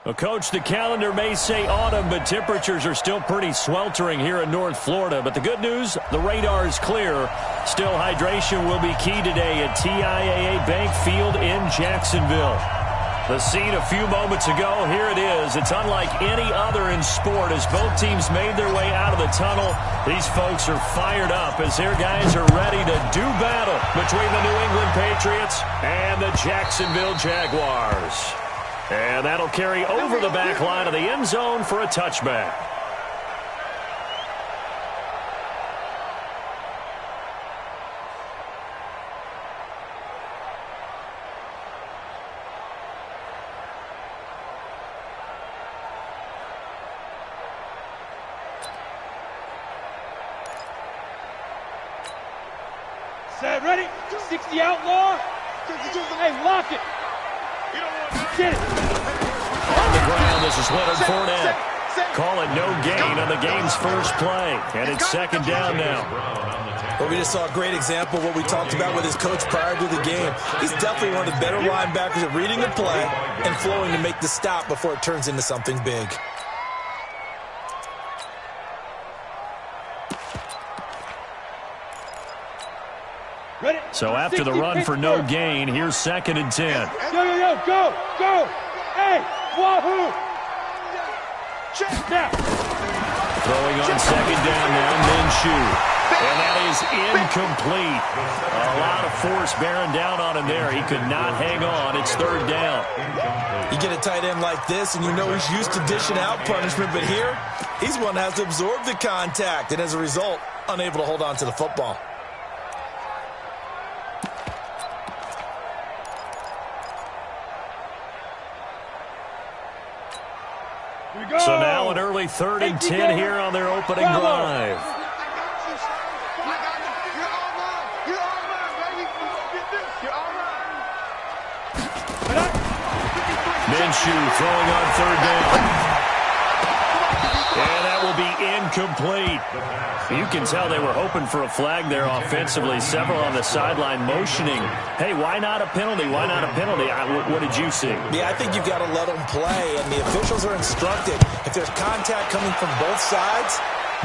Well, Coach, the calendar may say autumn, but temperatures are still pretty sweltering here in North Florida. But the good news, the radar is clear. Still, hydration will be key today at TIAA Bank Field in Jacksonville. The scene a few moments ago, here it is. It's unlike any other in sport as both teams made their way out of the tunnel. These folks are fired up as their guys are ready to do battle between the New England Patriots and the Jacksonville Jaguars. And that'll carry over the back line of the end zone for a touchback. Set, ready? 60 outlaw. Hey, lock it. Get it. On the ground, this is Leonard Fournette. Call it no gain on the game's first play. And it's second down now. Well, we just saw a great example of what we talked about with his coach prior to the game. He's definitely one of the better linebackers at reading the play and flowing to make the stop before it turns into something big. So after the run for no gain, here's second and 10. Go. Hey, wahoo. Now. Throwing on second down now, Minshew. And that is incomplete. A lot of force bearing down on him there. He could not hang on. It's third down. You get a tight end like this, and you know he's used to dishing out punishment, but here, he's one that has to absorb the contact, and as a result, unable to hold on to the football. So now an early 3rd and 10 here on their opening drive. Minshew throwing on third down. And that will be incomplete. You can tell they were hoping for a flag there offensively. Several on the sideline motioning. Hey, why not a penalty? Why not a penalty? What did you see? Yeah, I think you've got to let them play, and the officials are instructed. If there's contact coming from both sides,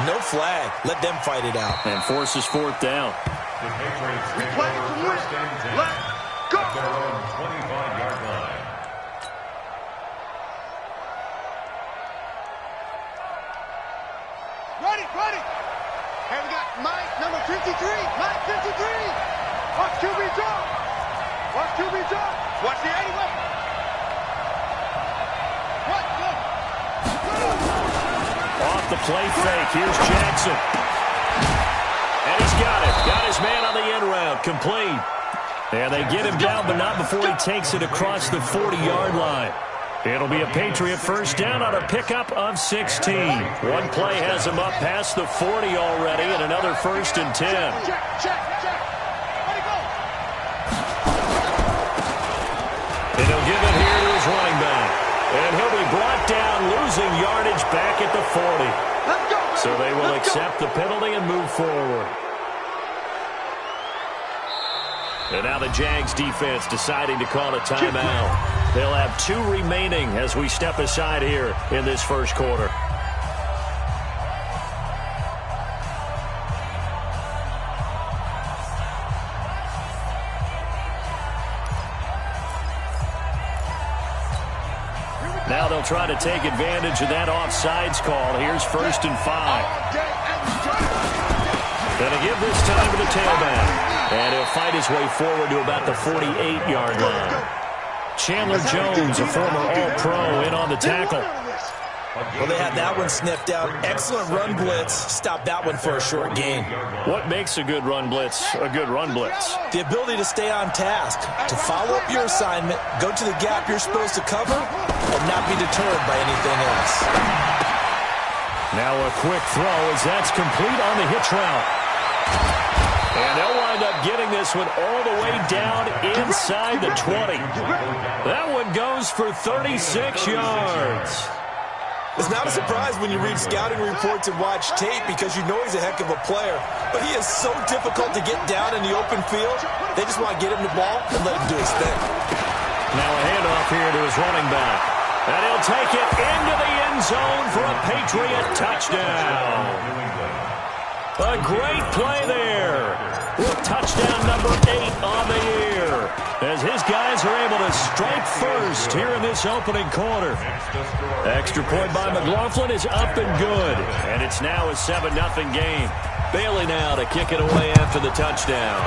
no flag. Let them fight it out. And forces fourth down. The Patriots play to win. Let's go. At their own 25-yard line. Ready. Hey, we got Mike, number 53. Mike, 53. Watch QB drop. Watch the 81. Off the play fake. Here's Jackson. And he's got it. Got his man on the end route. Complete. And they get him down, but not before he takes it across the 40-yard line. It'll be a Patriot first down on a pickup of 16. One play has him up past the 40 already, and another 1st and 10. And he'll give it here to his running back. And he'll be brought down, losing yardage back at the 40. So they will accept the penalty and move forward. And now the Jags defense deciding to call a timeout. They'll have 2 remaining as we step aside here in this first quarter. Now they'll try to take advantage of that offsides call. Here's 1st and 5. Gonna give this time to the tailback. And he'll fight his way forward to about the 48-yard line. Chandler Jones, a former All-Pro, in on the tackle. Well, they had that one sniffed out. Excellent run blitz. Stop that one for a short gain. What makes a good run blitz a good run blitz? The ability to stay on task, to follow up your assignment, go to the gap you're supposed to cover, and not be deterred by anything else. Now a quick throw as that's complete on the hitch route. And they'll wind up getting this one all the way down inside the 20. That one goes for 36 yards. It's not a surprise when you read scouting reports and watch tape because you know he's a heck of a player. But he is so difficult to get down in the open field. They just want to get him the ball and let him do his thing. Now a handoff here to his running back. And he'll take it into the end zone for a Patriot touchdown. A great play there. With touchdown number 8 on the year. As his guys are able to strike first here in this opening quarter. Extra point by McLaughlin is up and good. And it's now a 7-0 game. Bailey now to kick it away after the touchdown.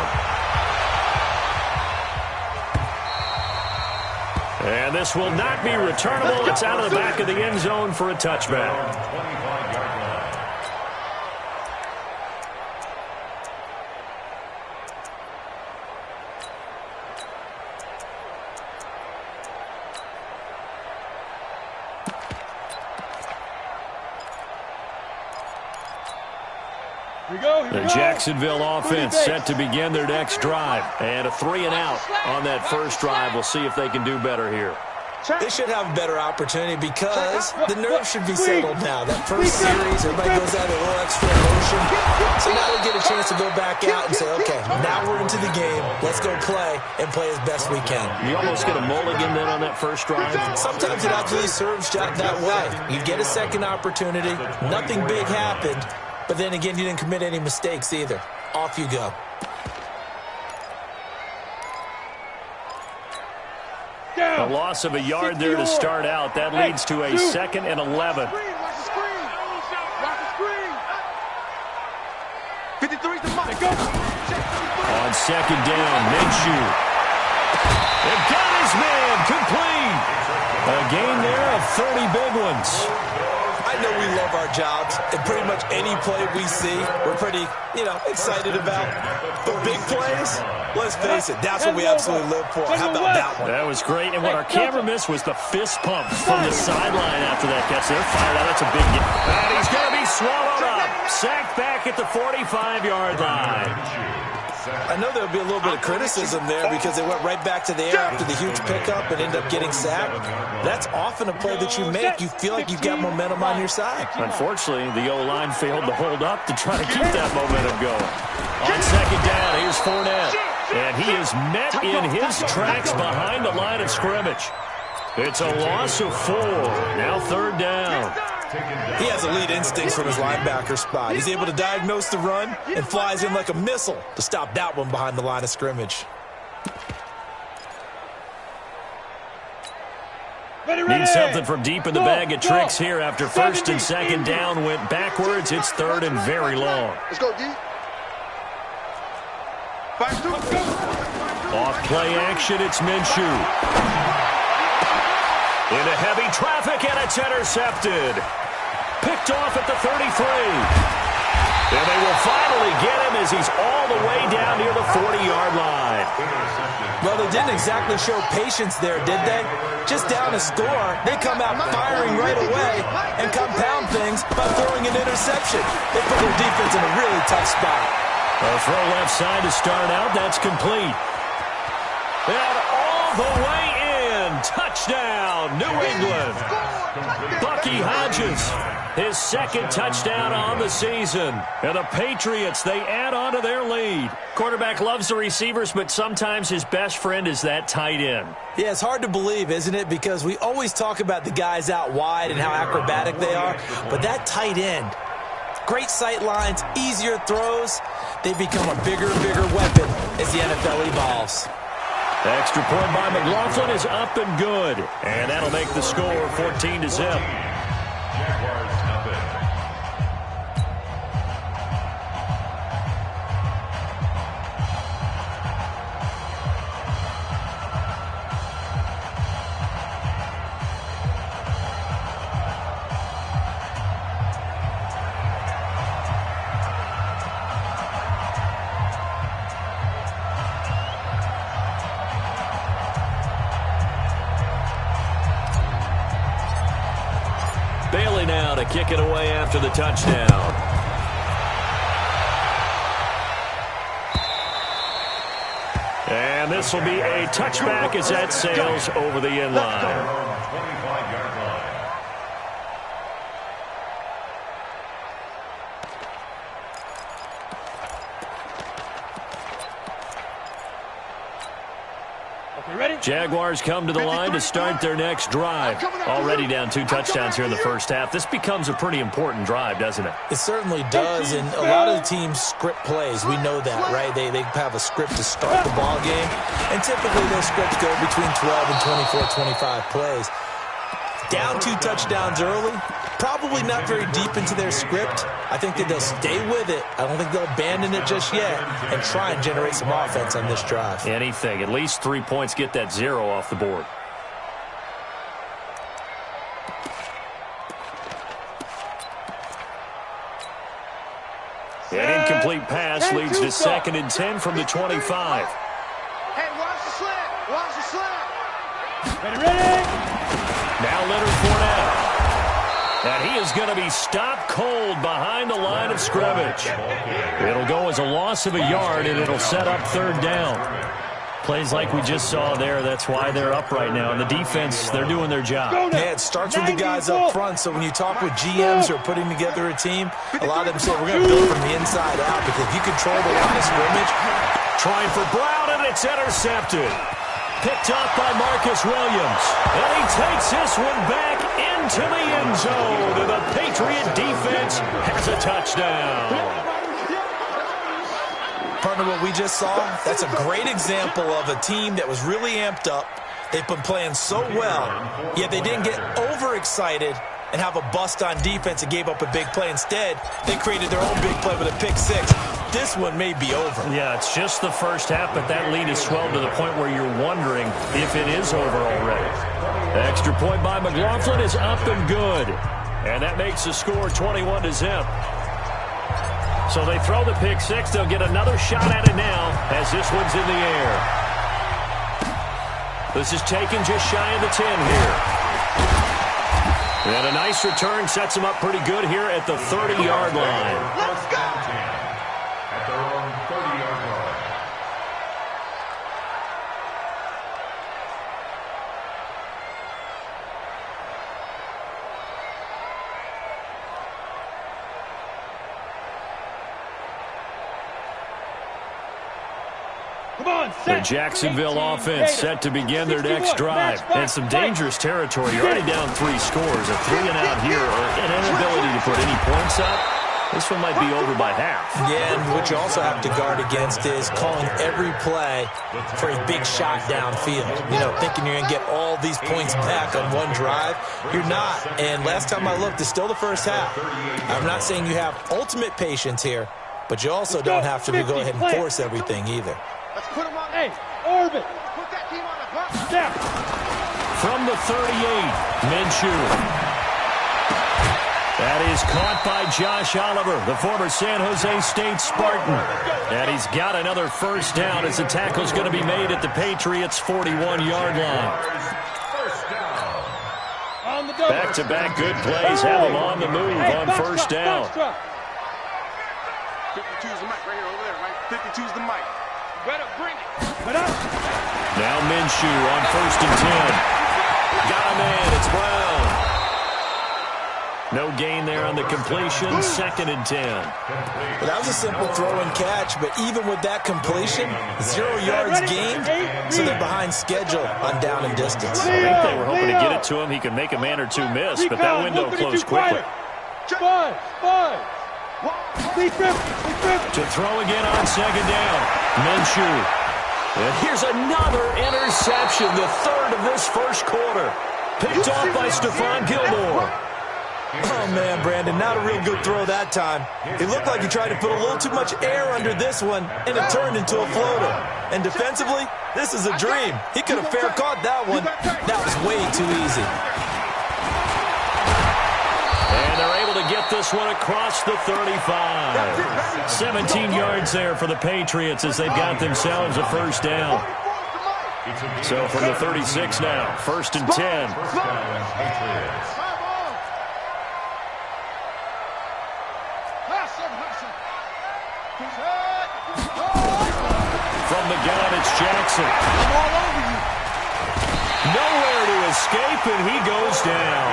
And this will not be returnable. It's out of the back of the end zone for a touchback. The Jacksonville offense set to begin their next drive. And a 3-and-out on that first drive. We'll see if they can do better here. They should have a better opportunity because the nerves should be settled now. That first series, everybody goes out a little extra emotion. So now they get a chance to go back out and say, okay, now we're into the game. Let's go play and play as best we can. You almost get a mulligan then on that first drive. Sometimes it absolutely serves that way. You get a second opportunity. Nothing big happened. But then again, you didn't commit any mistakes either. Off you go. A loss of a yard there to start out. That leads to a 2nd and 11. On second down, Minshew. And got his man complete. A gain there of 30 big ones. I know we love our jobs, and pretty much any play we see, we're pretty, excited about. But big plays, let's face it, that's what we absolutely live for. How about that one? That was great, and what our camera missed was the fist pump from the sideline after that catch. They're fired out. That's a big game. And he's going to be swallowed up. Sacked back at the 45-yard line. I know there'll be a little bit of criticism there because they went right back to the air after the huge pickup and ended up getting sacked. That's often a play that you make. You feel like you've got momentum on your side. Unfortunately, the O-line failed to hold up to try to keep that momentum going. On second down, here's Fournette. And he is met in his tracks behind the line of scrimmage. It's a loss of 4. Now 3rd down. He has elite instincts from his linebacker spot. He's able to diagnose the run and flies in like a missile to stop that one behind the line of scrimmage. Need something from deep in the bag of tricks here after 1st and 2nd down went backwards. It's 3rd and very long. Let's go, D. Off play action, it's Minshew. Into heavy traffic, and it's intercepted. Picked off at the 33. And they will finally get him as he's all the way down near the 40-yard line. Well, they didn't exactly show patience there, did they? Just down a score, they come out firing right away and compound things by throwing an interception. They put their defense in a really tough spot. A throw left side to start out. That's complete. And all the way in. Touchdown, New England. Bucky Hodges, his 2nd touchdown on the season. And the Patriots, they add on to their lead. Quarterback loves the receivers, but sometimes his best friend is that tight end. Yeah, it's hard to believe, isn't it? Because we always talk about the guys out wide and how acrobatic they are. But that tight end, great sight lines, easier throws. They become a bigger and bigger weapon as the NFL evolves. Extra point by McLaughlin is up and good. And that'll make the score 14-0. Jaguars nothing. Bailey now to kick it away after the touchdown. And this will be a touchback as that sails over the end line. 25-yard line. Jaguars come to the line to start their next drive. Already down 2 touchdowns here in the first half. This becomes a pretty important drive, doesn't it? It certainly does, and a lot of the teams script plays. We know that, right? They have a script to start the ball game, and typically those scripts go between 12 and 24, 25 plays. Down 2 touchdowns early, probably not very deep into their script. I think that they'll stay with it. I don't think they'll abandon it just yet and try and generate some offense on this drive. Anything. At least 3 points, get that 0 off the board. An incomplete pass leads to 2nd and 10 from the 25. Hey, watch the slant. Watch the slant. Ready? Now Leonard Fournette. And he is going to be stopped cold behind the line of scrimmage. It'll go as a loss of a yard, and it'll set up 3rd down. Plays like we just saw there. That's why they're up right now. And the defense, they're doing their job. Yeah, it starts with the guys up front. So when you talk with GMs who are putting together a team, a lot of them say, we're going to build from the inside out, because if you control the line of scrimmage. Trying for Brown, and it's intercepted. Picked up by Marcus Williams. And he takes this one back into the end zone. And the Patriot defense has a touchdown. Partner, what we just saw, that's a great example of a team that was really amped up. They've been playing so well, yet they didn't get overexcited and have a bust on defense and gave up a big play. Instead, they created their own big play with a pick 6. This one may be over. Yeah, it's just the first half, but that lead is swelled to the point where you're wondering if it is over already. The extra point by McLaughlin is up and good. And that makes the score 21-0. So they throw the pick 6. They'll get another shot at it now as this one's in the air. This is taken just shy of the 10 here. And a nice return sets them up pretty good here at the 30-yard line. Let's go. At their own 30-yard line. The Jacksonville offense set to begin their next drive. And some dangerous territory. You're already down 3 scores. A 3-and-out here, or an inability to put any points up. This one might be over by half. Yeah, and what you also have to guard against is calling every play for a big shot downfield. You know, thinking you're going to get all these points back on one drive. You're not. And last time I looked, it's still the first half. I'm not saying you have ultimate patience here, but you also don't have to go ahead and force everything either. Let's put him on. Hey, orbit. Put that team on the ground. Step. From the 38, Minshew. That is caught by Josh Oliver, the former San Jose State Spartan. And he's got another first down as the tackle's going to be made at the Patriots' 41-yard line. Back-to-back good plays have him on the move on first down. 52's the mic right here over there, right? 52's the mic. Better bring it. Now Minshew on 1st and 10. Got a man, it's Brown. No gain there on the completion, 2nd and 10. Well, that was a simple throw and catch, but even with that completion, 0 yards gained, so they're behind schedule on down and distance. I think they were hoping to get it to him. He could make a man or 2 miss, but that window closed quickly. To throw again on 2nd down, Minshew. And here's another interception, the 3rd of this first quarter. Picked off by Stephon Gilmore. Oh, man, Brandon, not a real good throw that time. It looked like he tried to put a little too much air under this one, and it turned into a floater. And defensively, this is a dream. He could have fair caught that one. That was way too easy. And they're able to get this one across the 35. 17 yards there for the Patriots as they've got themselves a first down. So from the 36 now, 1st and 10. From the gun, it's Jackson. I'm all over you. Nowhere to escape, and he goes down.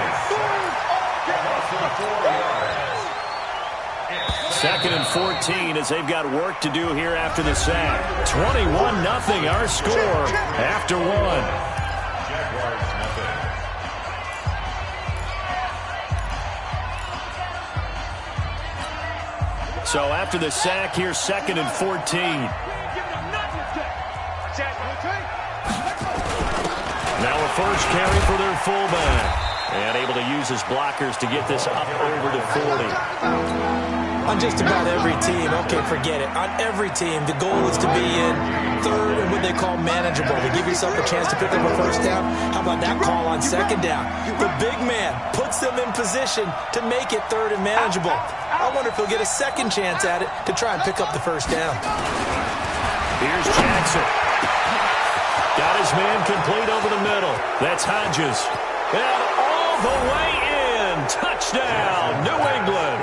Second and 14 as they've got work to do here after the sack. 21-0 our score after one. Jaguars nothing. So after the sack, here's second and 14. Now a first carry for their fullback. And able to use his blockers to get this up over to 40. On just about every team, okay, forget it. On every team, the goal is to be in third and what they call manageable. To give yourself a chance to pick up a first down. How about that call on second down? The big man puts them in position to make it third and manageable. I wonder if he'll get a second chance at it to try and pick up the first down. Here's Jackson. Got his man complete over the middle. That's Hodges. And all the way in. Touchdown, New England.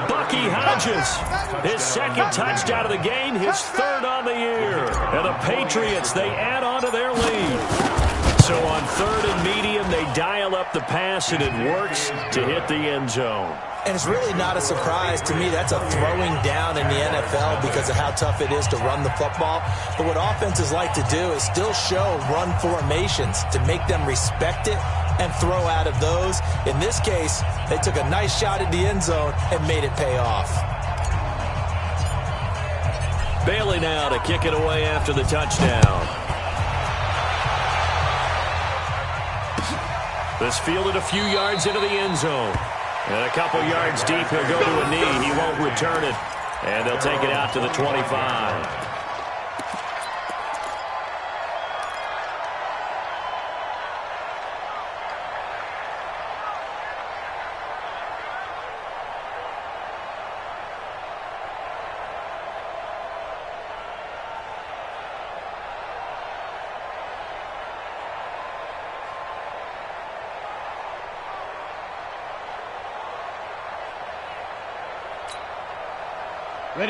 Bucky Hodges, his second touchdown of the game, his third on the year. And the Patriots, they add on to their lead. So on third and medium, they dial up the pass, and it works to hit the end zone. And it's really not a surprise to me. That's a throwing down in the NFL because of how tough it is to run the football. But what offenses like to do is still show run formations to make them respect it and throw out of those. In this case, they took a nice shot at the end zone and made it pay off. Bailey now to kick it away after the touchdown. This fielded a few yards into the end zone. And a couple yards deep, he'll go to a knee. He won't return it. And they'll take it out to the 25.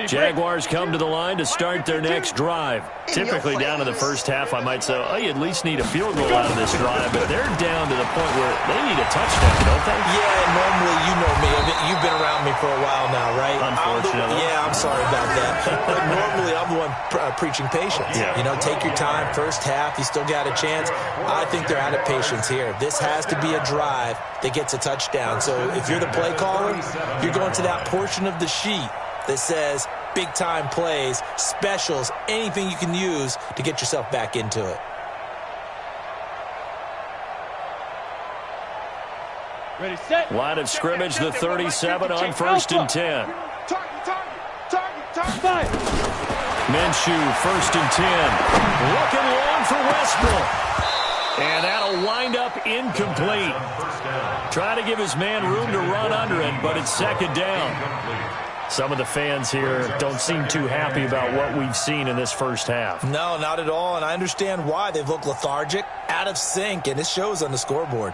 Jaguars come to the line to start their next drive. Typically down in the first half, I might say, oh, you at least need a field goal out of this drive. But they're down to the point where they need a touchdown, don't they? Yeah, and normally, you know me. You've been around me for a while now, right? Unfortunately. I'm sorry about that. But normally, I'm the one preaching patience. Yeah. You know, take your time. First half, you still got a chance. I think they're out of patience here. This has to be a drive that gets a touchdown. So if you're the play caller, you're going to that portion of the sheet that says big-time plays, specials, anything you can use to get yourself back into it. Ready, set. Line of scrimmage, the 37 on first and 10. Target. Minshew, first and 10. Looking long for Westbrook. And that'll wind up incomplete. Trying to give his man room to run under it, but it's second down. Some of the fans here don't seem too happy about what we've seen in this first half. No, not at all, and I understand why. They've looked lethargic, out of sync, and it shows on the scoreboard.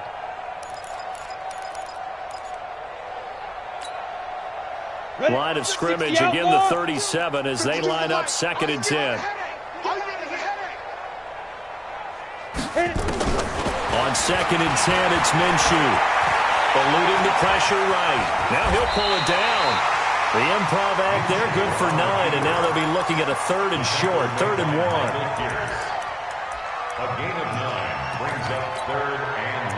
Line of scrimmage, again the 37 as they line up second and 10. On second and 10, it's Minshew. Eluding the pressure right. Now he'll pull it down. The improv act there, good for 9, and now they'll be looking at a third and short, 3rd and 1. A gain of 9 brings up 3rd and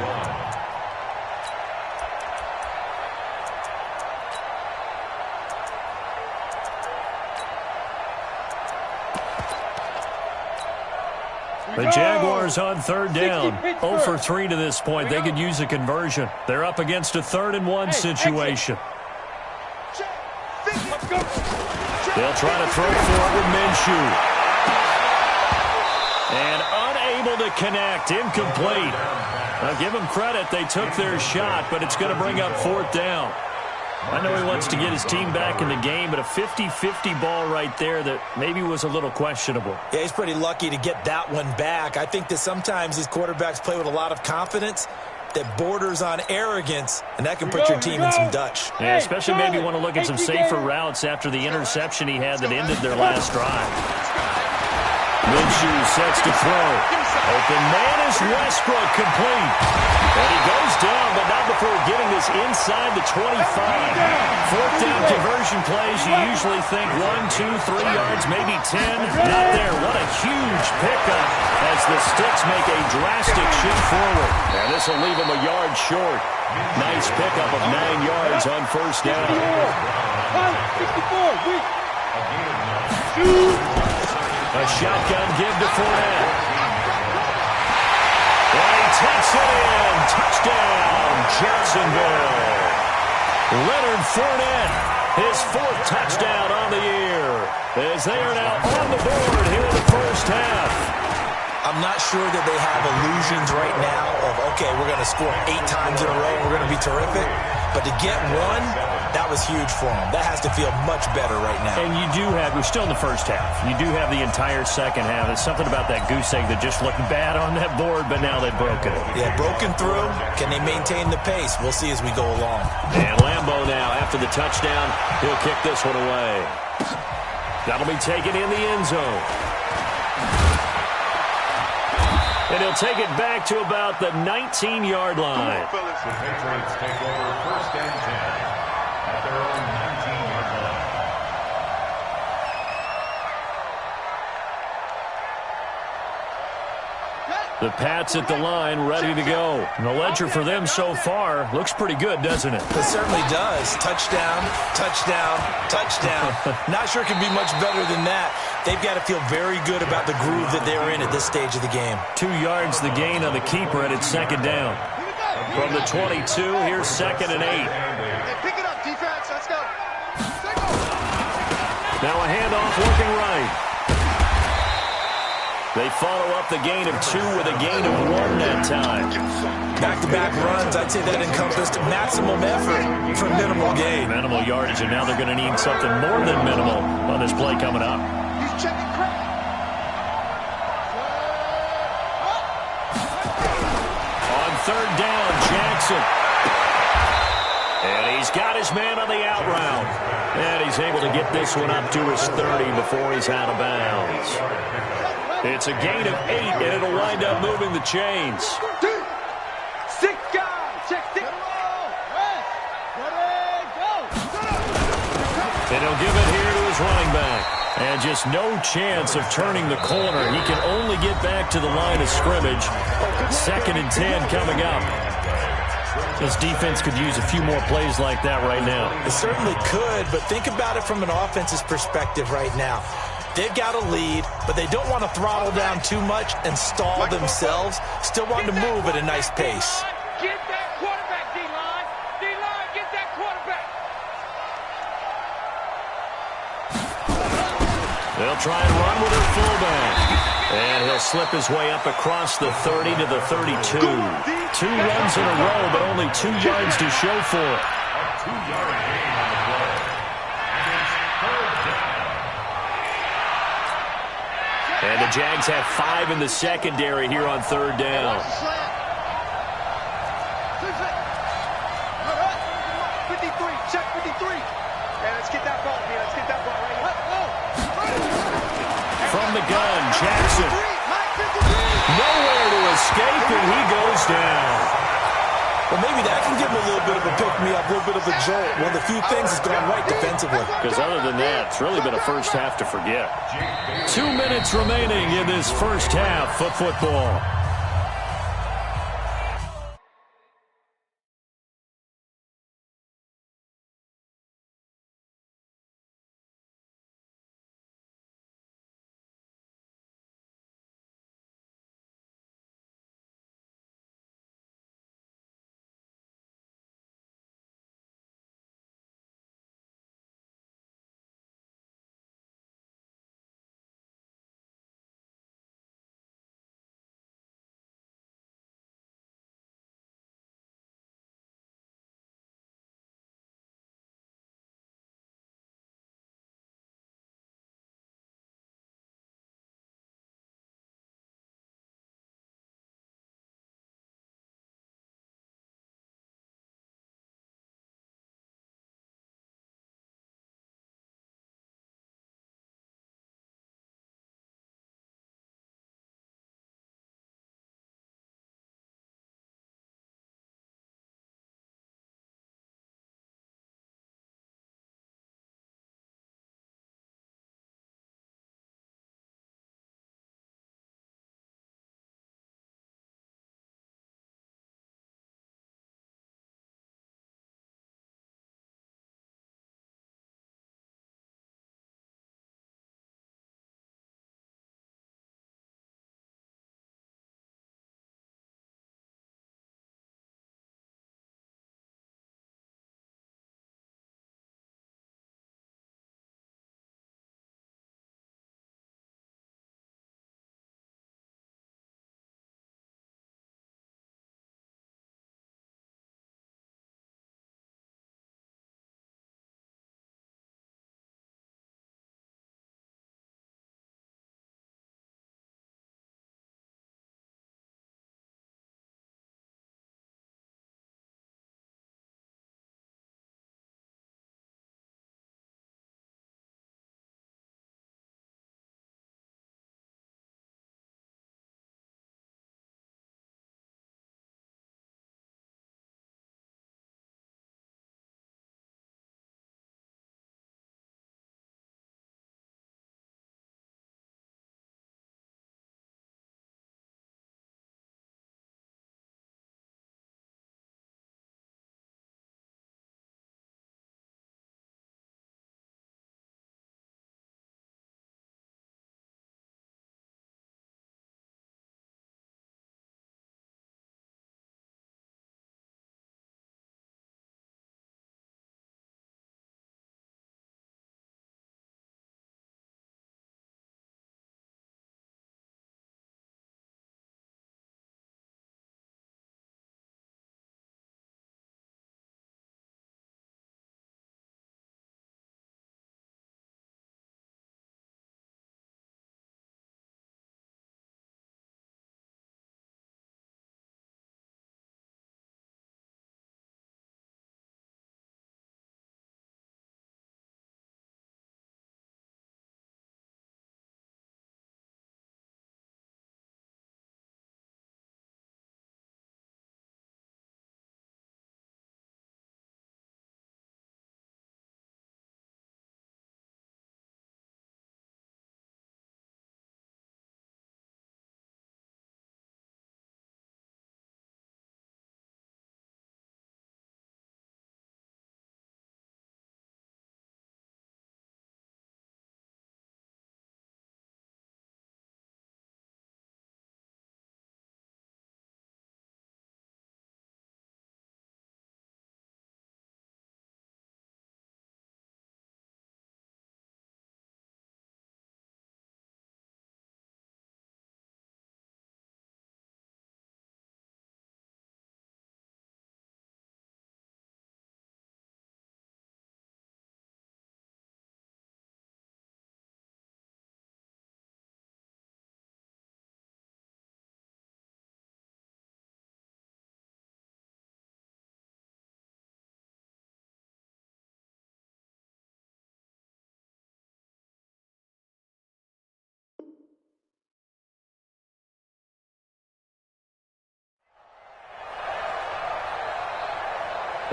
1. The Jaguars on third down. 0 for 3 to this point. They could use a conversion. They're up against a 3rd and 1 situation. They'll try to throw for it with Minshew. And unable to connect. Incomplete. Now give them credit. They took their shot, but it's going to bring up 4th down. I know he wants to get his team back in the game, but a 50-50 ball right there that maybe was a little questionable. Yeah, he's pretty lucky to get that one back. I think that sometimes these quarterbacks play with a lot of confidence that borders on arrogance, and that can put your team in some Dutch. Yeah, especially maybe want to look at some safer routes after the interception he had that ended their last drive. Minshew sets to throw. Open man is Westbrook, complete. And he goes down, but not before getting this inside the 25. Fourth down conversion plays, you usually think 1, 2, 3 yards, maybe 10. Not there. What a huge pickup as the Sticks make a drastic shift forward. And this will leave him a yard short. Nice pickup of 9 yards on first down. 64, weak. A shotgun give to Fournette. And he takes it in. Touchdown, Jacksonville. Leonard Fournette, his 4th touchdown on the year, as they are now on the board here in the first half. I'm not sure that they have illusions right now of, okay, we're going to score 8 times in a row, we're going to be terrific. But to get one, that was huge for them. That has to feel much better right now. And you do have, we're still in the first half. You do have the entire second half. There's something about that goose egg that just looked bad on that board, but now they've broken it. Yeah, broken through. Can they maintain the pace? We'll see as we go along. And Lambeau now, after the touchdown, he'll kick this one away. That'll be taken in the end zone. And he'll take it back to about the 19-yard line. The Patriots take over first and 10 at their own 19-yard line. The Pats at the line, ready to go. And the ledger for them so far looks pretty good, doesn't it? It certainly does. Touchdown, touchdown, touchdown. Not sure it can be much better than that. They've got to feel very good about the groove that they're in at this stage of the game. 2 yards the gain on the keeper, and it's second down. From the 22, here's 2nd and 8. Hey, pick it up, defense. Let's go. Now a handoff looking right. They follow up the gain of 2 with a gain of 1 that time. Back-to-back runs, I'd say that encompassed maximum effort for minimal gain. Minimal yardage, and now they're going to need something more than minimal on this play coming up. He's checking credit. On 3rd down, Jackson. And he's got his man on the out route. And he's able to get this one up to his 30 before he's out of bounds. It's a gain of 8, and it'll wind up moving the chains. 6 guys. Check 6. And he'll give it here to his running back. And just no chance of turning the corner. He can only get back to the line of scrimmage. 2nd and 10 coming up. This defense could use a few more plays like that right now. It certainly could, but think about it from an offense's perspective right now. They've got a lead, but they don't want to throttle down too much and stall themselves. Still want to move at a nice pace. Get that quarterback, D-line. D-line, get that quarterback. They'll try and run with their fullback. And he'll slip his way up across the 30 to the 32. 2 runs in a row, but only 2 yards to show for it. A 2-yard gain on the play. And it's 3rd down. And the Jags have 5 in the secondary here on 3rd down. 53, check 53. Man, let's get that ball here. Let's get that ball right here. From the gun, Jackson. Nowhere to escape, and he goes down. Well, maybe that can give him a little bit of a pick-me-up, a little bit of a jolt. One of the few things that's gone right defensively. Because other than that, it's really been a first half to forget. 2 minutes remaining in this first half of football.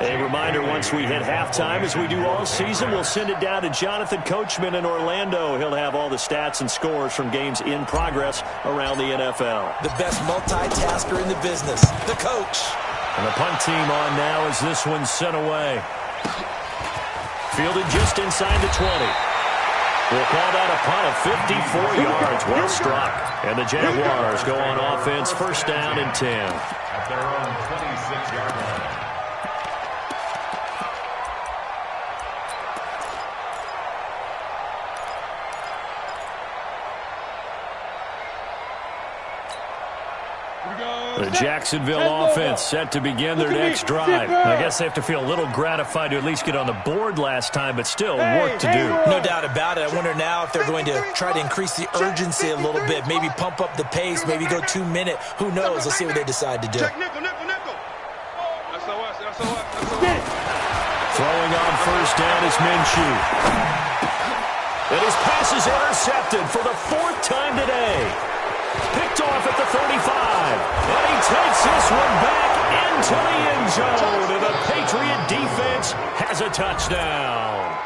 A reminder, once we hit halftime, as we do all season, we'll send it down to Jonathan Coachman in Orlando. He'll have all the stats and scores from games in progress around the NFL. The best multitasker in the business, the coach. And the punt team on now as this one's sent away. Fielded just inside the 20. We'll call that a punt of 54 yards. Well struck. And the Jaguars go on offense, first down and 10. At their own 26-yard line. The Jacksonville offense set to begin their next drive. I guess they have to feel a little gratified to at least get on the board last time, but still work to do. No doubt about it. I wonder now if they're going to try to increase the urgency a little bit, maybe pump up the pace, maybe go 2 minute. Who knows? Let's see what they decide to do. Check nickel, nickel, nickel. That's Throwing on first down is Minshew. And his pass is intercepted for the 4th time today. Picked off at the 35. And he takes this one back into the end zone. And the Patriot defense has a touchdown.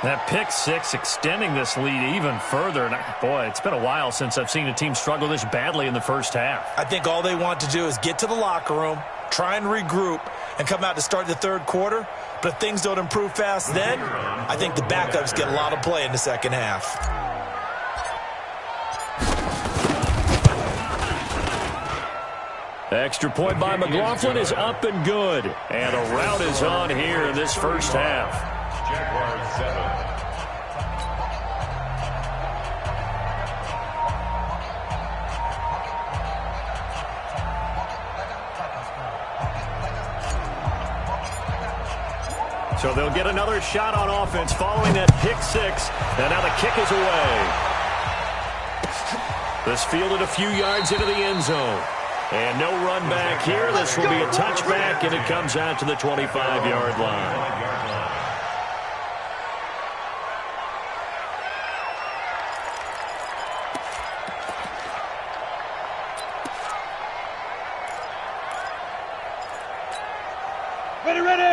That pick six extending this lead even further. And boy, it's been a while since I've seen a team struggle this badly in the first half. I think all they want to do is get to the locker room, try and regroup, and come out to start the third quarter. But if things don't improve fast then, I think the backups get a lot of play in the second half. Extra point by McLaughlin is up and good. And a rout is on here in this first half. Jaguars 7. So they'll get another shot on offense following that pick six. And now the kick is away. This fielded a few yards into the end zone. And no run back here. This will be a touchback, and it comes out to the 25-yard line.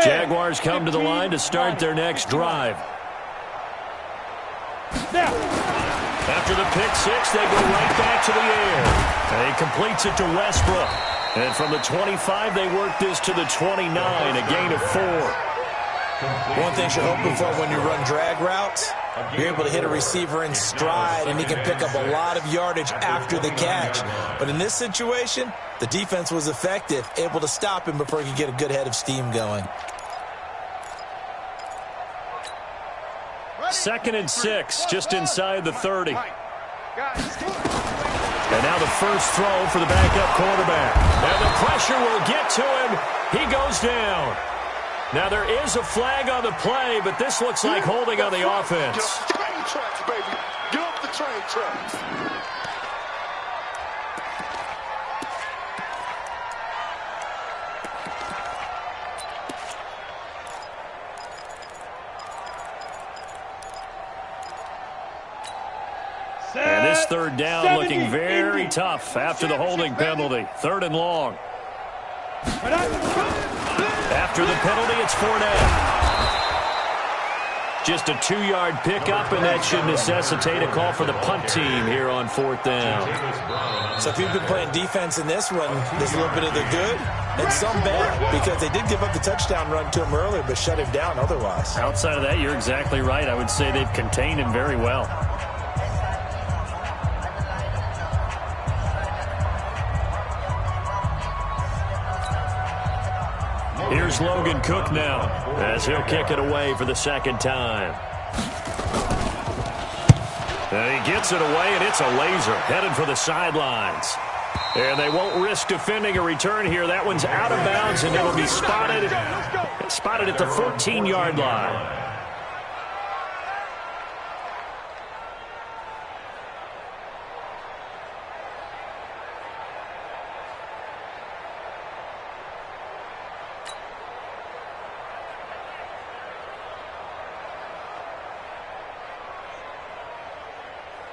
Jaguars come to the line to start their next drive. After the pick six, they go right back to the air. And he completes it to Westbrook. And from the 25, they work this to the 29, a gain of 4. One thing you're hoping for when you run drag routes, you're able to hit a receiver in stride, and he can pick up a lot of yardage after the catch. But in this situation, the defense was effective, able to stop him before he could get a good head of steam going. 2nd and 6, just inside the 30. And now the first throw for the backup quarterback. And the pressure will get to him. He goes down. Now there is a flag on the play, but this looks like holding on the offense. Get off the train tracks, baby. Get off the train tracks. And this third down looking very tough after the holding penalty. 3rd and long. After the penalty, it's Fournette. Just a 2-yard pickup, and that should necessitate a call for the punt team here on 4th down. So if you've been playing defense in this one, there's a little bit of the good and some bad, because they did give up the touchdown run to him earlier, but shut him down otherwise. Outside of that, you're exactly right. I would say they've contained him very well. Here's Logan Cook now, as he'll kick it away for the 2nd time. And he gets it away, and it's a laser, headed for the sidelines. And they won't risk defending a return here. That one's out of bounds, and it'll be spotted at the 14-yard line.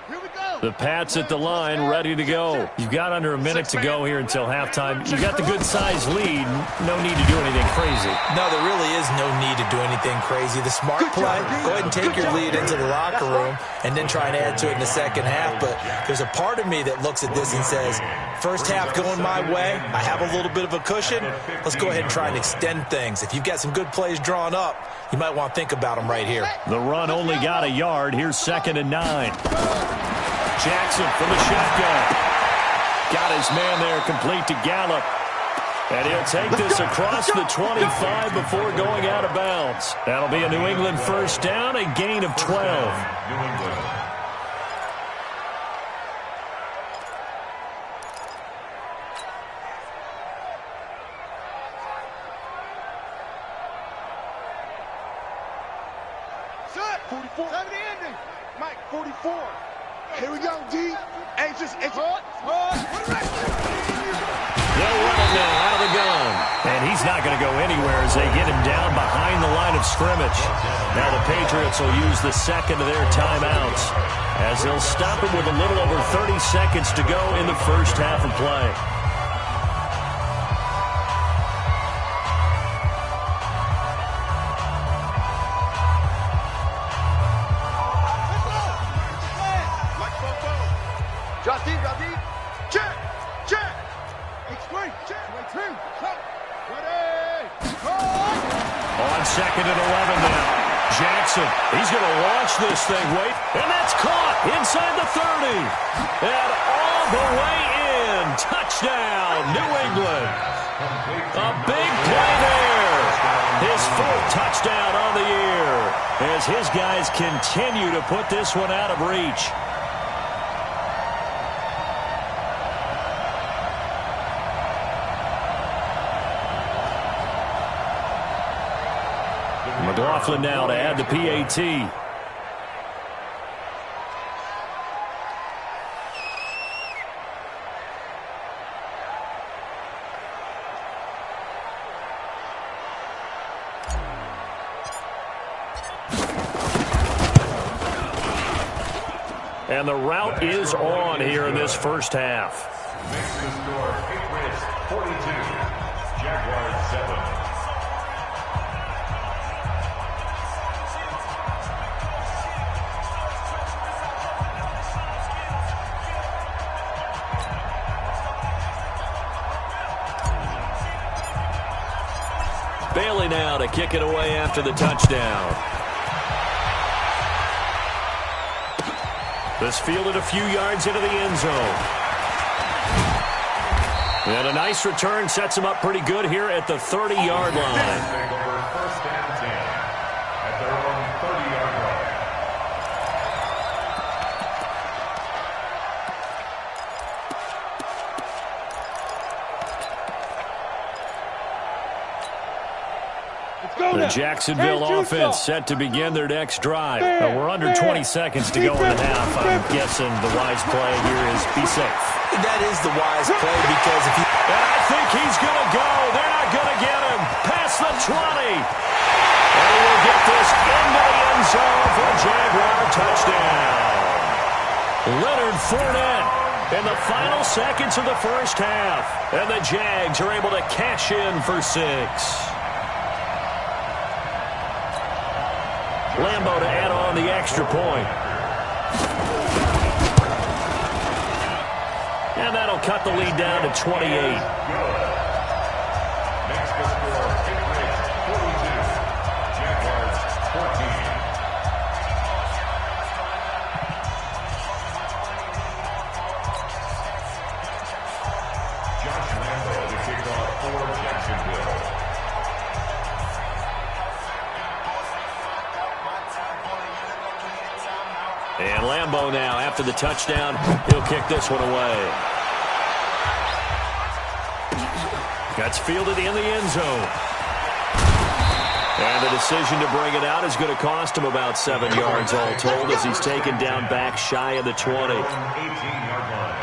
Here we go. The Pats at the line, ready to go. You've got under a minute to go here until halftime. You got the good-sized lead. No need to do anything crazy. No, there really is no need to do anything crazy. The smart play, go ahead and take your lead into the locker room and then try and add to it in the second half. But there's a part of me that looks at this and says, first half going my way, I have a little bit of a cushion. Let's go ahead and try and extend things. If you've got some good plays drawn up, you might want to think about them right here. The run only got a yard. Here's 2nd and 9. Jackson from the shotgun. Got his man there, complete to Gallup. And he'll take this across the 25 before going out of bounds. That'll be a New England first down, a gain of 12. New England. Set. 44. 70 ending. Mike, 44. Here we go, D. Anxious. They'll run it now out of the gun. And he's not going to go anywhere as they get him down behind the line of scrimmage. Now the Patriots will use the second of their timeouts as they'll stop him with a little over 30 seconds to go in the first half of play. Check. Check. Explain. Check. Ready. On 2nd and 11 now. Jackson, he's going to launch this thing. Wait, and that's caught inside the 30. And all the way in. Touchdown, New England. A big play there. His 4th touchdown on the year as his guys continue to put this one out of reach. McLaughlin now to add the PAT. And the route is on here in this first half. Makes the score Patriots 42, Jaguars 7. Bailey now to kick it away after the touchdown. This fielded a few yards into the end zone. And a nice return sets him up pretty good here at the 30-yard line. Take over 1st and 10 at their own 30-yard line. The Jacksonville offense set to begin their next drive. We're under 20 seconds to go in the half. I'm guessing the wise play here is be safe. That is the wise play because if you... And I think he's going to go. They're not going to get him. Past the 20. And he will get this into the end zone for a Jaguar touchdown. Leonard Fournette in the final seconds of the first half. And the Jags are able to cash in for 6. Lambeau to add on the extra point. And that'll cut the lead down to 28. Makes the score Patriots 42, Jaguars 14. Josh Lambeau to kick off for Jacksonville. And Lambeau now, after the touchdown, he'll kick this one away. That's fielded in the end zone. And the decision to bring it out is going to cost him about 7 yards all told as he's taken down back shy of the 20. 18-yard line.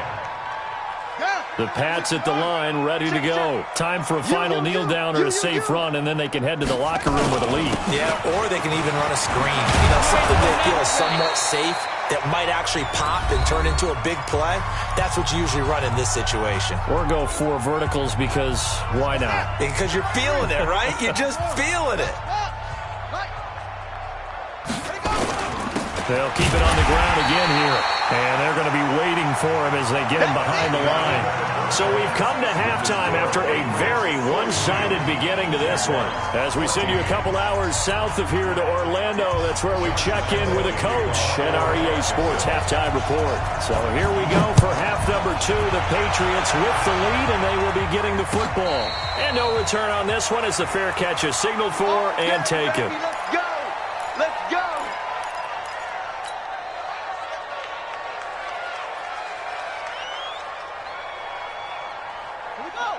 The Pats at the line, ready to go. Time for a final kneel down or a safe run, and then they can head to the locker room with a lead. Yeah, or they can even run a screen. You know, something they feel is somewhat safe that might actually pop and turn into a big play. That's what you usually run in this situation. Or go 4 verticals because why not? Because you're feeling it, right? You're just feeling it. They'll keep it on the ground again here. And they're going to be waiting for him as they get him behind the line. So we've come to halftime after a very one-sided beginning to this one. As we send you a couple hours south of here to Orlando, that's where we check in with a coach and our EA Sports halftime report. So here we go for half number 2. The Patriots with the lead, and they will be getting the football. And no return on this one as the fair catch is signaled for and taken. Let's go. Let's go.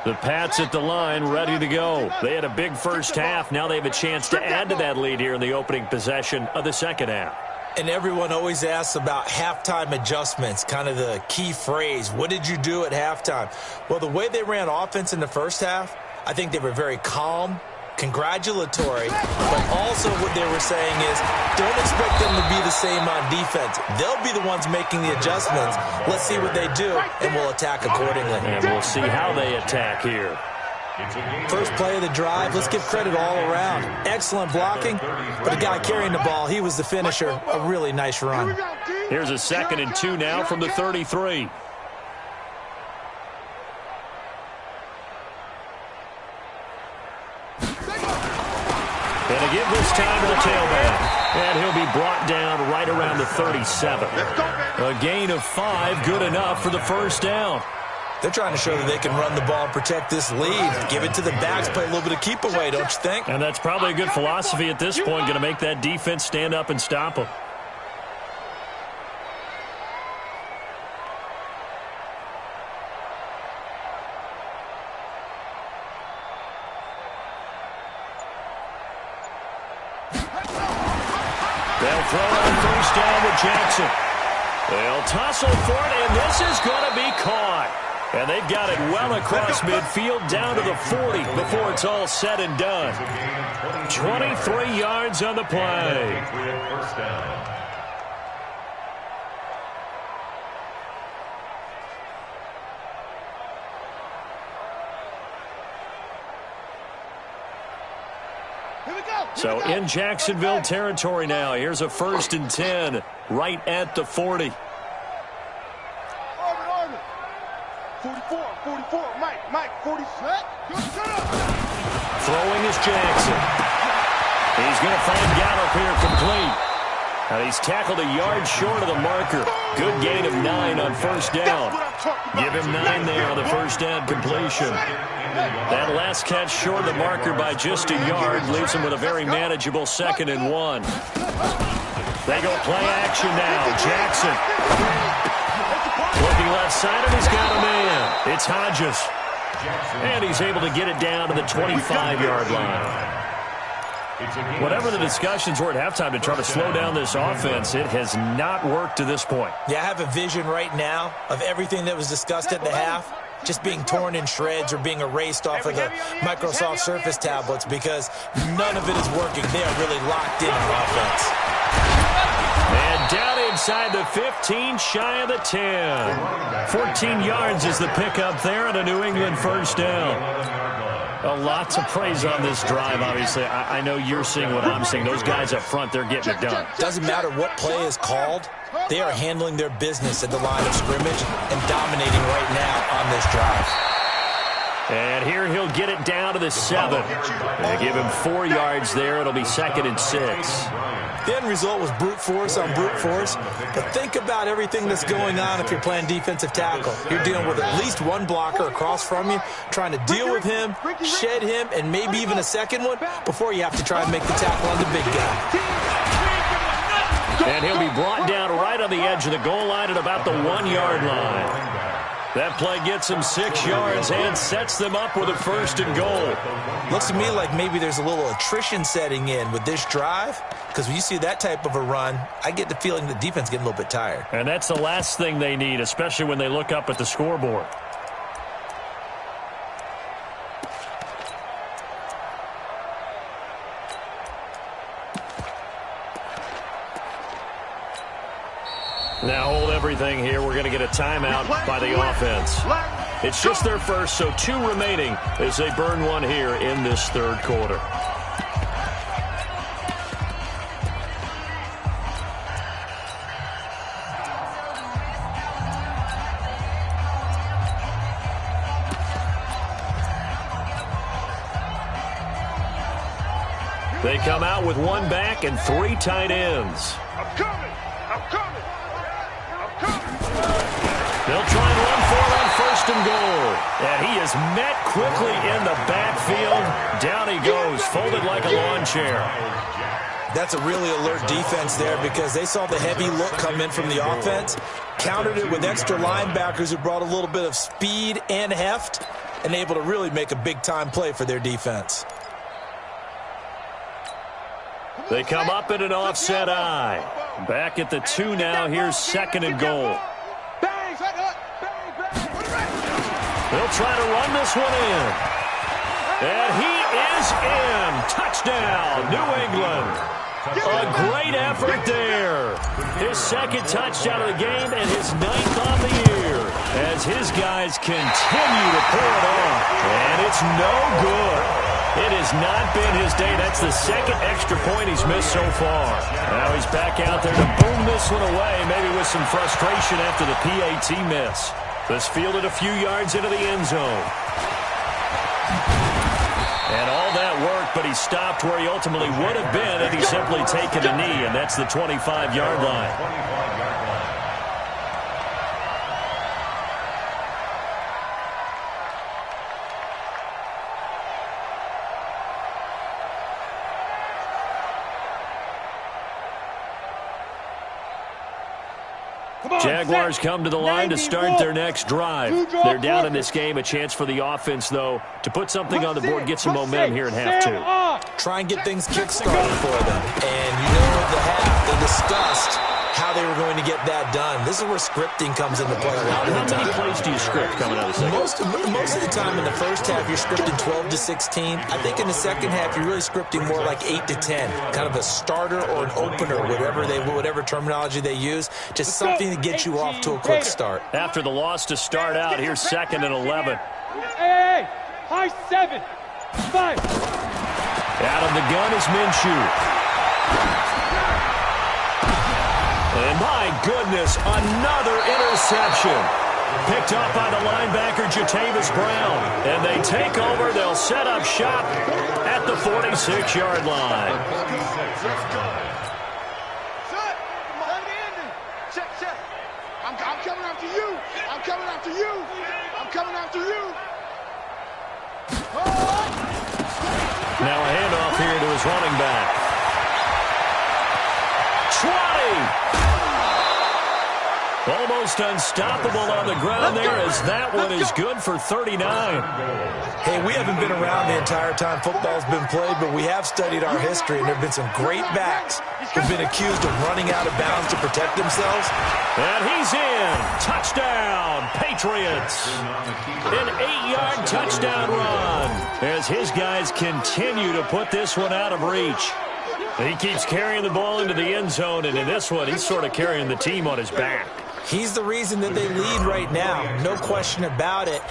The Pats at the line, ready to go. They had a big first half. Now they have a chance to add to that lead here in the opening possession of the second half. And everyone always asks about halftime adjustments, kind of the key phrase. What did you do at halftime? Well, the way they ran offense in the first half, I think they were very calm, congratulatory, but also what they were saying is don't expect them to be the same on defense. They'll be the ones making the adjustments. Let's see what they do, and we'll attack accordingly. And we'll see how they attack here. First play of the drive, let's give credit all around. Excellent blocking, but the guy carrying the ball, he was the finisher. A really nice run. Here's a 2nd and 2 now from the 33. And a give this time to the tailback. And he'll be brought down right around the 37. A gain of 5, good enough for the first down. They're trying to show that they can run the ball and protect this lead. Give it to the backs, play a little bit of keep away, don't you think? And that's probably a good philosophy at this point, going to make that defense stand up and stop them. They'll throw on first down with Jackson. They'll tussle for it, and this is going to be caught. And they've got it well across midfield down to the 40 before it's all said and done. 23 yards on the play. First down. So in Jacksonville territory now. Here's a 1st and 10 right at the 40. 44, Mike, 40. Throwing is Jackson. He's going to find Gallup here complete. And he's tackled a yard short of the marker. Good gain of 9 on first down. Give him 9 there on the first down completion. That last catch short of the marker by just a yard leaves him with a very manageable 2nd and 1. They go play action now. Jackson. Looking left side, and he's got a man. It's Hodges. And he's able to get it down to the 25-yard line. Whatever the discussions were at halftime to try to slow down this offense, it has not worked to this point. Yeah, I have a vision right now of everything that was discussed at the half just being torn in shreds or being erased off of the Microsoft Surface tablets because none of it is working. They are really locked in on offense. And down inside the 15, shy of the 10. 14 yards is the pickup there and a New England first down. A lot to praise on this drive, obviously. I know you're seeing what I'm seeing. Those guys up front, they're getting it done. Doesn't matter what play is called. They are handling their business at the line of scrimmage and dominating right now on this drive. And here he'll get it down to the 7. They give him 4 yards there. It'll be 2nd and 6. The end result was brute force on brute force. But think about everything that's going on if you're playing defensive tackle. You're dealing with at least one blocker across from you, trying to deal with him, shed him, and maybe even a second one before you have to try and make the tackle on the big guy. And he'll be brought down right on the edge of the goal line at about the 1-yard line. That play gets them 6 yards and sets them up with a 1st and goal. Looks to me like maybe there's a little attrition setting in with this drive, because when you see that type of a run, I get the feeling the defense getting a little bit tired. And that's the last thing they need, especially when they look up at the scoreboard. Now hold everything here. We're going to get a timeout by the offense. It's just their first, so 2 remaining as they burn one here in this third quarter. They come out with 1 back and 3 tight ends. I'm coming. I'm coming. I'm coming. They'll try and run for it on 1st and goal. And he is met quickly in the backfield. Down he goes, folded like a lawn chair. That's a really alert defense there because they saw the heavy look come in from the offense, countered it with extra linebackers who brought a little bit of speed and heft, and able to really make a big-time play for their defense. They come up in an offset eye. Back at the 2 now. Here's 2nd and goal. They'll try to run this one in. And he is in. Touchdown, New England. A great effort there. His 2nd touchdown of the game and his 9th on the year as his guys continue to pour it on. And it's no good. It has not been his day. That's the 2nd extra point he's missed so far. Now he's back out there to boom this one away, maybe with some frustration after the PAT miss. This fielded a few yards into the end zone. And all that worked, but he stopped where he ultimately would have been had he simply taken a knee, and that's the 25-yard line. Jaguars come to the line to start their next drive. They're down in this game. A chance for the offense, though, to put something on the board, get some momentum here in half 2. Try and get things kick-started for them. And you know at the half, they discussed how they were going to get that done. This is where scripting comes into play a lot of the time. How many plays do you script coming out of the second? Most of the time in the first half, you're scripting 12 to 16. I think in the second half, you're really scripting more like 8 to 10. Kind of a starter or an opener, whatever terminology they use. Just something to get you off to a quick start. After the loss to start out, here's 2nd and 11. Hey, high 7, 5. Out of the gun is Minshew. And my goodness, another interception. Picked up by the linebacker, Zac Brown. And they take over. They'll set up shop at the 46-yard line. I'm coming after you. I'm coming after you. I'm coming after you. Now a handoff here to his running back. 20. Almost unstoppable on the ground there as that one is good for 39. Hey, we haven't been around the entire time football's been played, but we have studied our history, and there have been some great backs who've been accused of running out of bounds to protect themselves. And he's in. Touchdown, Patriots. An 8-yard touchdown run as his guys continue to put this one out of reach. He keeps carrying the ball into the end zone, and in this one, he's sort of carrying the team on his back. He's the reason that they lead right now, no question about it.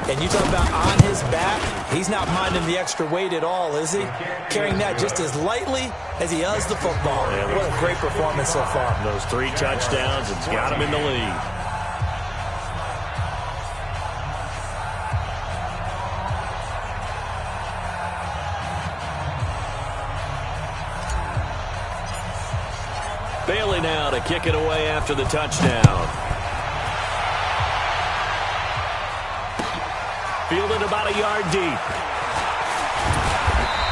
And you talk about on his back, he's not minding the extra weight at all, is he? Carrying that just as lightly as he does the football. Yeah, what a great performance so far. Those 3 touchdowns, it's got him in the lead. Bailey now to kick it away after the touchdown. Fielded about a yard deep.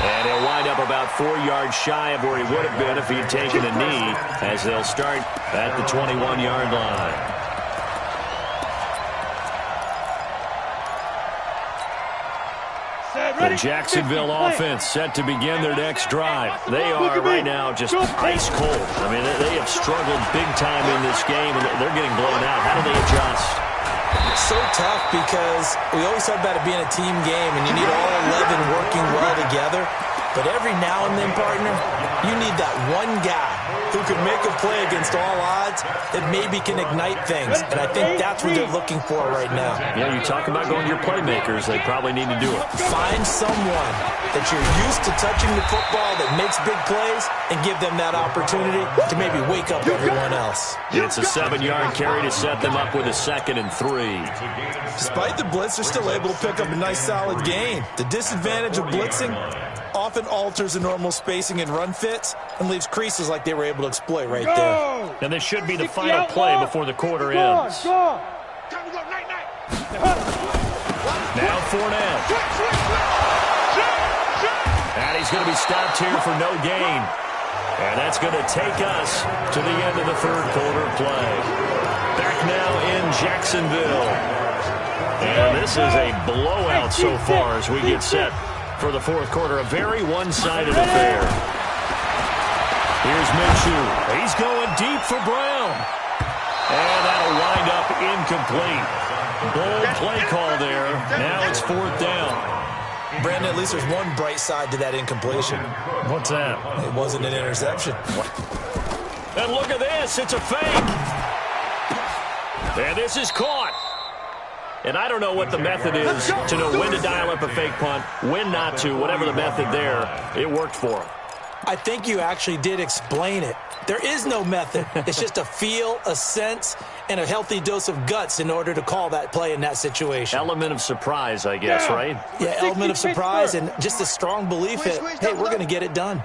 And he'll wind up about 4 yards shy of where he would have been if he had taken a knee, as they'll start at the 21-yard line. The Jacksonville offense set to begin their next drive. They are right now just ice cold. I mean, they have struggled big time in this game, and they're getting blown out. How do they adjust? So tough because we always talk about it being a team game, and you need all 11 working well together. But every now and then, partner, you need that one guy who can make a play against all odds that maybe can ignite things. And I think that's what they're looking for right now. Yeah, you talk about going to your playmakers. They probably need to do it. Find someone that you're used to touching the football that makes big plays and give them that opportunity to maybe wake up everyone else. It's a 7-yard carry to set them up with a 2nd and 3. Despite the blitz, they're still able to pick up a nice solid gain. The disadvantage of blitzing often alters the normal spacing and run fits and leaves creases like they were able to exploit right there. And this should be the final play before the quarter ends. Now Fournette. And he's going to be stopped here for no gain. And that's going to take us to the end of the 3rd quarter play. Back now in Jacksonville. And this is a blowout so far as we get set for the 4th quarter. A very one-sided affair. Here's Minshew. He's going deep for Brown. And that'll wind up incomplete. Bold play call there. Now it's 4th down. Brandon, at least there's one bright side to that incompletion. What's that? It wasn't an interception. And look at this. It's a fake. And this is caught. And I don't know what the method is to know when to dial up a fake punt, when not to, whatever the method there, it worked for him. I think you actually did explain it. There is no method. It's just a feel, a sense, and a healthy dose of guts in order to call that play in that situation. Element of surprise, I guess, right? Yeah, element of surprise and just a strong belief that, hey, we're going to get it done.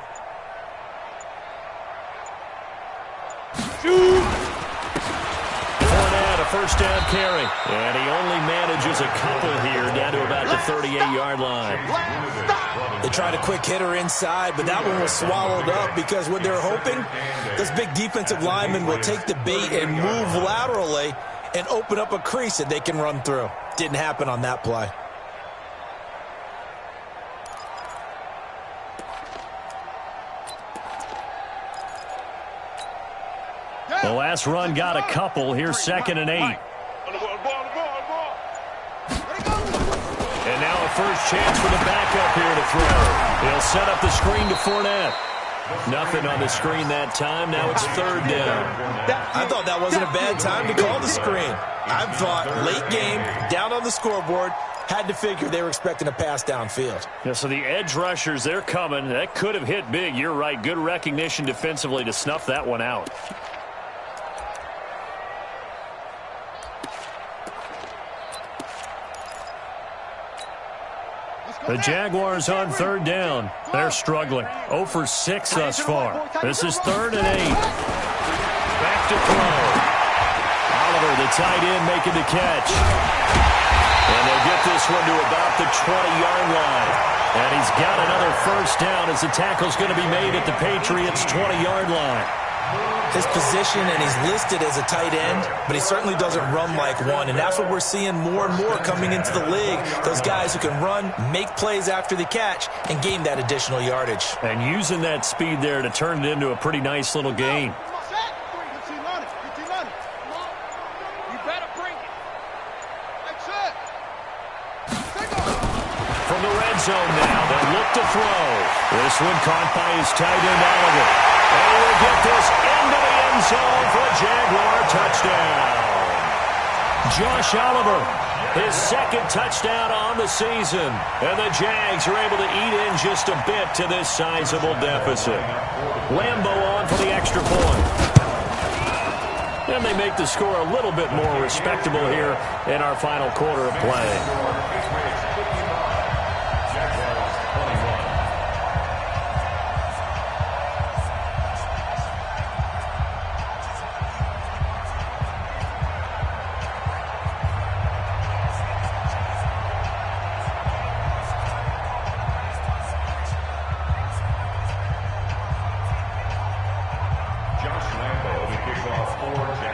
Fournette, a 1st down carry. And he only manages a couple here down to about the 38-yard line. They tried a quick hitter inside, but that one was swallowed up because what they're hoping, those big defensive linemen will take the bait and move laterally and open up a crease that they can run through. Didn't happen on that play. The last run got a couple. Here's 2nd and 8. And now a first chance for the backup here to throw. He'll set up the screen to Fournette. Nothing on the screen that time. Now it's 3rd down. I thought that wasn't a bad time to call the screen. I thought late game, down on the scoreboard, had to figure they were expecting a pass downfield. Yeah, so the edge rushers, they're coming. That could have hit big. You're right. Good recognition defensively to snuff that one out. The Jaguars on 3rd down. They're struggling. 0 for 6 thus far. This is 3rd and 8. Back to throw. Oliver, the tight end, making the catch. And they'll get this one to about the 20-yard line. And he's got another 1st down as the tackle's going to be made at the Patriots' 20-yard line. His position, and he's listed as a tight end, but he certainly doesn't run like one, and that's what we're seeing more and more coming into the league. Those guys who can run, make plays after the catch, and gain that additional yardage. And using that speed there to turn it into a pretty nice little gain. From the red zone now, they'll look to throw. This one caught by his tight end, Oliver. And we'll get this into the end zone for a Jaguar touchdown. Josh Oliver, his 2nd touchdown on the season. And the Jags are able to eat in just a bit to this sizable deficit. Lambeau on for the extra point. And they make the score a little bit more respectable here in our final quarter of play.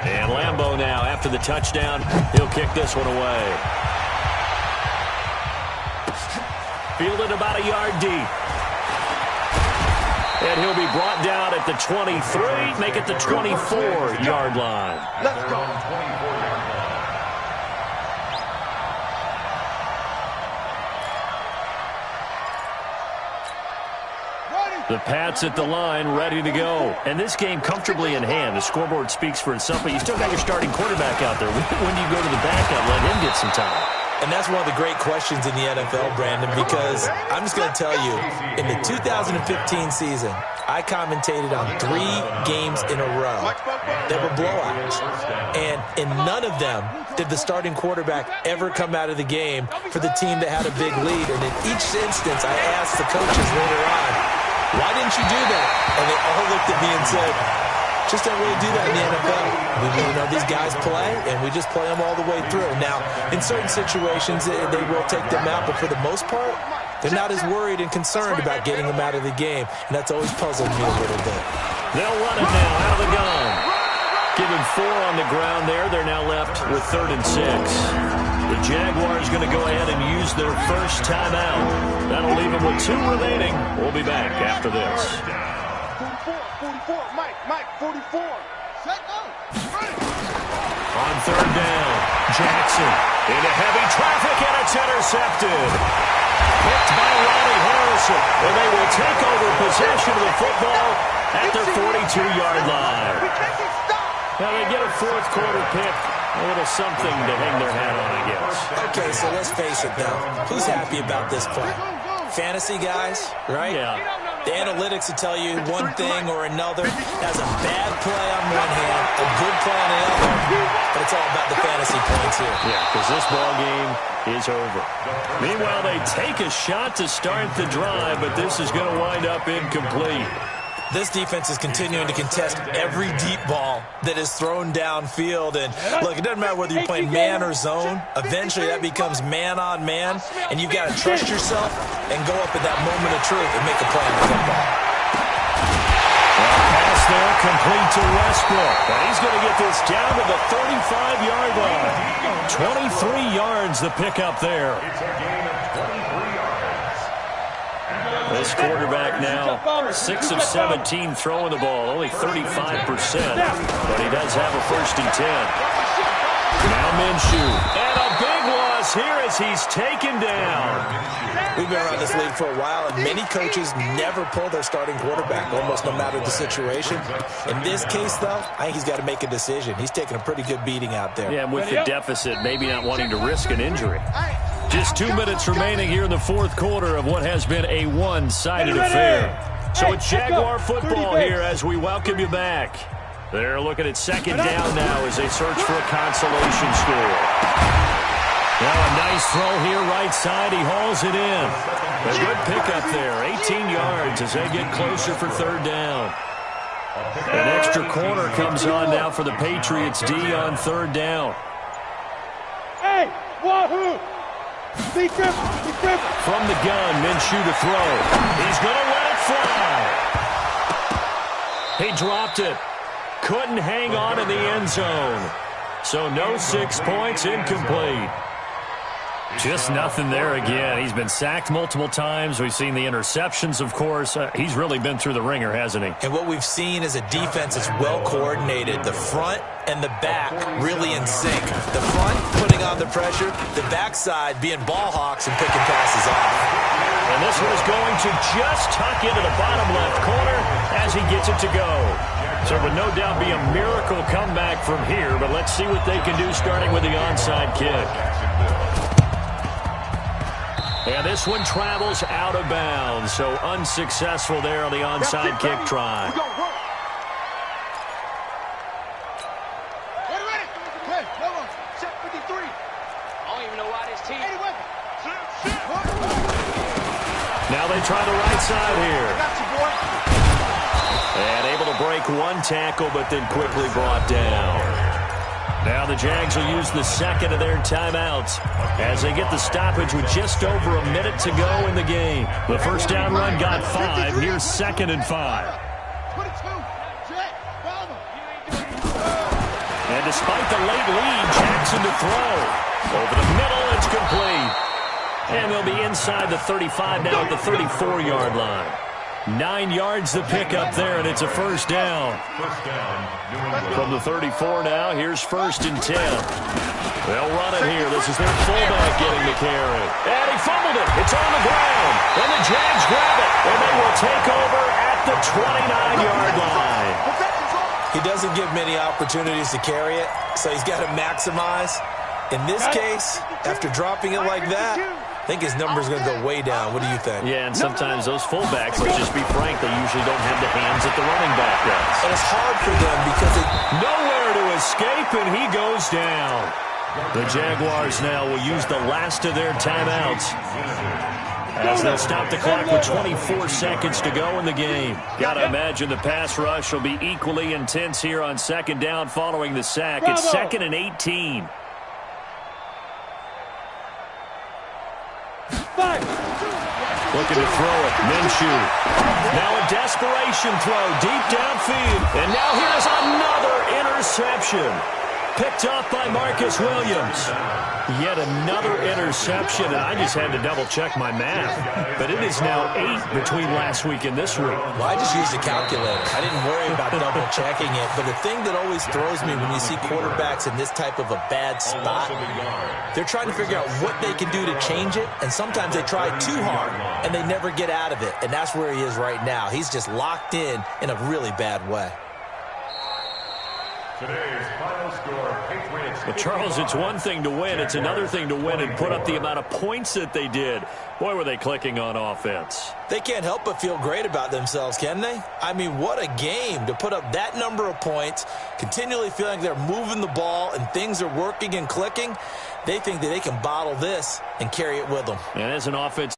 And Lambeau now, after the touchdown, he'll kick this one away. Fielded about a yard deep. And he'll be brought down at the 23, make it the 24-yard line. Let's go. Ready. The Pats at the line, ready to go. And this game comfortably in hand. The scoreboard speaks for itself, but you still got your starting quarterback out there. When do you go to the backup, let him get some time? And that's one of the great questions in the NFL, Brandon, because I'm just going to tell you, in the 2015 season, I commentated on 3 games in a row that were blowouts. And in none of them did the starting quarterback ever come out of the game for the team that had a big lead. And in each instance, I asked the coaches later on, why didn't you do that? And they all looked at me and said, just don't really do that in the NFL. These guys play, and we just play them all the way through. Now, in certain situations, they will take them out, but for the most part, they're not as worried and concerned about getting them out of the game, and that's always puzzled me a little bit. They'll run it now out of the gun. Give him 4 on the ground there. They're now left with 3rd and 6. The Jaguars going to go ahead and use their first timeout. That'll leave them with 2 remaining. We'll be back after this. 44, Mike, 44. Set, go. On 3rd down, Jackson into heavy traffic, and it's intercepted. Picked by Ronnie Harrison, and they will take over possession of the football at their 42-yard line. Now they get a 4th quarter pick, a little something to hang their hat on, I guess. Okay, so let's face it, though. Who's happy about this play? Fantasy guys, right? Yeah. The analytics will tell you one thing or another. Has a bad play on one hand, a good play on the other, but it's all about the fantasy points here. Yeah, because this ball game is over. Meanwhile, they take a shot to start the drive, but this is going to wind up incomplete. This defense is continuing to contest every deep ball that is thrown downfield. And, look, it doesn't matter whether you're playing man or zone. Eventually, that becomes man on man, and you've got to trust yourself and go up at that moment of truth and make a play on the football. Pass there, complete to Westbrook. And he's going to get this down to the 35-yard line. 23 yards the pickup there. This quarterback now 6 of 17 throwing the ball, only 35%, but he does have a 1st and 10. Now Minshew, and a big loss here as he's taken down. We've been around this league for a while, and many coaches never pull their starting quarterback, almost no matter the situation. In this case, though, I think he's got to make a decision. He's taking a pretty good beating out there. Yeah, and with the deficit, maybe not wanting to risk an injury. Just 2 minutes remaining here in the 4th quarter of what has been a one-sided affair. So it's Jaguar football here as we welcome you back. They're looking at 2nd down now as they search for a consolation score. Now a nice throw here right side. He hauls it in. A good pickup there. 18 yards as they get closer for 3rd down. An extra corner comes on now for the Patriots D on 3rd down. Hey, wahoo! Be careful, be careful. From the gun, Minshew to throw. He's going to let it fly. He dropped it. Couldn't hang on in the end zone. So no 6 points, incomplete. Just nothing there again. He's been sacked multiple times. We've seen the interceptions, of course. He's really been through the ringer, hasn't he? And what we've seen is a defense that's well coordinated. The front and the back really in sync. The front putting on the pressure, the backside being ball hawks and picking passes off. And this one is going to just tuck into the bottom left corner as he gets it to go. So it would no doubt be a miracle comeback from here, but let's see what they can do starting with the onside kick. And this one travels out of bounds, so unsuccessful there on the onside kick try. Now they try the right side here. And able to break one tackle, but then quickly brought down. Now the Jags will use the 2nd of their timeouts as they get the stoppage with just over a minute to go in the game. The first down run got 5. Here's 2nd and 5. And despite the late lead, Jackson to throw. Over the middle, it's complete. And they'll be inside the 35 now at the 34-yard line. 9 yards the pickup there, and it's a 1st down. From the 34 now, here's 1st and 10. They'll run it here. This is their fullback getting the carry. And he fumbled it. It's on the ground. And the Jags grab it. And they will take over at the 29-yard line. He doesn't give many opportunities to carry it, so he's got to maximize. In this case, after dropping it like that, I think his number's going to go way down. What do you think? Yeah, and sometimes those fullbacks, let's just be frank, they usually don't have the hands that the running back does. And it's hard for them because they... Nowhere to escape, and he goes down. The Jaguars now will use the last of their timeouts as they'll stop the clock with 24 seconds to go in the game. Got to imagine the pass rush will be equally intense here on second down following the sack. It's 2nd and 18. Looking to throw it. Minshew. Now a desperation throw deep downfield. And now here's another interception. Picked up by Marcus Williams. Yet another interception, and I just had to double-check my math. But it is now 8 between last week and this week. Well, I just used a calculator. I didn't worry about double-checking it. But the thing that always throws me when you see quarterbacks in this type of a bad spot, they're trying to figure out what they can do to change it, and sometimes they try too hard, and they never get out of it. And that's where he is right now. He's just locked in a really bad way. Today's final score, Patriots. Well, Charles, it's one thing to win. It's another thing to win and put up the amount of points that they did. Boy, were they clicking on offense. They can't help but feel great about themselves, can they? I mean, what a game to put up that number of points, continually feeling they're moving the ball and things are working and clicking. They think that they can bottle this and carry it with them. And as an offensive